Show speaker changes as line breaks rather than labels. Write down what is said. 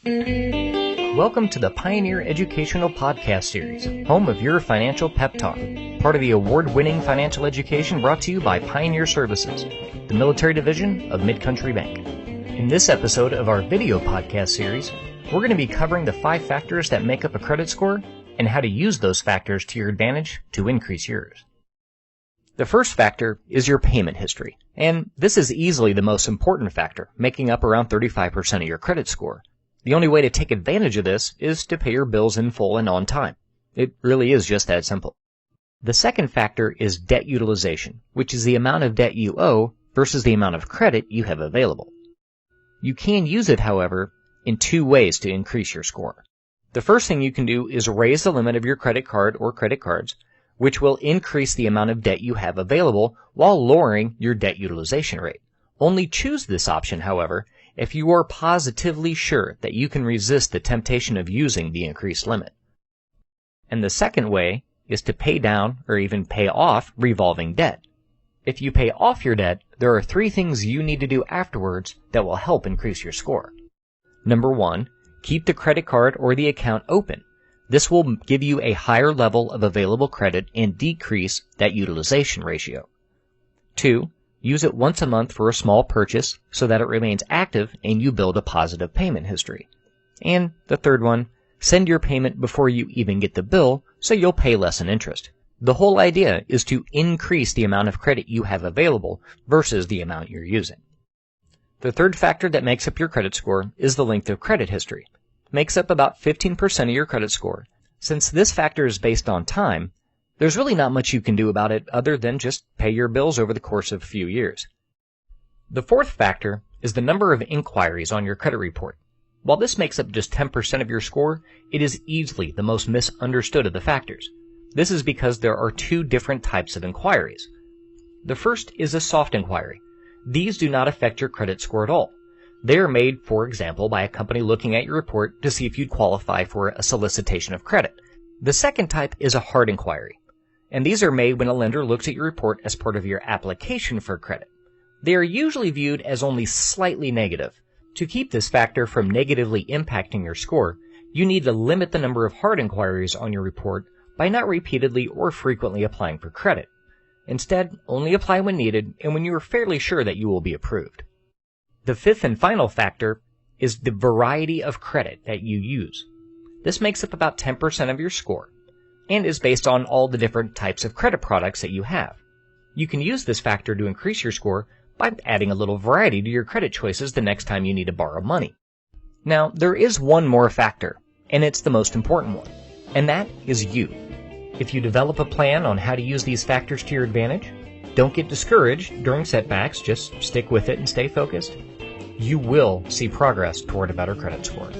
Welcome to the Pioneer Educational Podcast Series, home of your financial pep talk, part of the award-winning financial education brought to you by Pioneer Services, the military division of Mid-Country Bank. In this episode of our video podcast series, we're going to be covering the 5 factors that make up a credit score and how to use those factors to your advantage to increase yours. The first factor is your payment history, and this is easily the most important factor, making up around 35% of your credit score. The only way to take advantage of this is to pay your bills in full and on time. It really is just that simple. The second factor is debt utilization, which is the amount of debt you owe versus the amount of credit you have available. You can use it, however, in 2 ways to increase your score. The first thing you can do is raise the limit of your credit card or credit cards, which will increase the amount of debt you have available while lowering your debt utilization rate. Only choose this option, however, if you are positively sure that you can resist the temptation of using the increased limit. And the second way is to pay down or even pay off revolving debt. If you pay off your debt, there are 3 things you need to do afterwards that will help increase your score. Number 1, keep the credit card or the account open. This will give you a higher level of available credit and decrease that utilization ratio. 2, use it once a month for a small purchase so that it remains active and you build a positive payment history. And the third one, send your payment before you even get the bill so you'll pay less in interest. The whole idea is to increase the amount of credit you have available versus the amount you're using. The third factor that makes up your credit score is the length of credit history. It makes up about 15% of your credit score. Since this factor is based on time, there's really not much you can do about it other than just pay your bills over the course of a few years. The fourth factor is the number of inquiries on your credit report. While this makes up just 10% of your score, it is easily the most misunderstood of the factors. This is because there are 2 different types of inquiries. The first is a soft inquiry. These do not affect your credit score at all. They are made, for example, by a company looking at your report to see if you'd qualify for a solicitation of credit. The second type is a hard inquiry, and these are made when a lender looks at your report as part of your application for credit. They are usually viewed as only slightly negative. To keep this factor from negatively impacting your score, you need to limit the number of hard inquiries on your report by not repeatedly or frequently applying for credit. Instead, only apply when needed and when you are fairly sure that you will be approved. The fifth and final factor is the variety of credit that you use. This makes up about 10% of your score and is based on all the different types of credit products that you have. You can use this factor to increase your score by adding a little variety to your credit choices the next time you need to borrow money. Now, there is one more factor, and it's the most important one, and that is you. If you develop a plan on how to use these factors to your advantage, don't get discouraged during setbacks, just stick with it and stay focused, you will see progress toward a better credit score.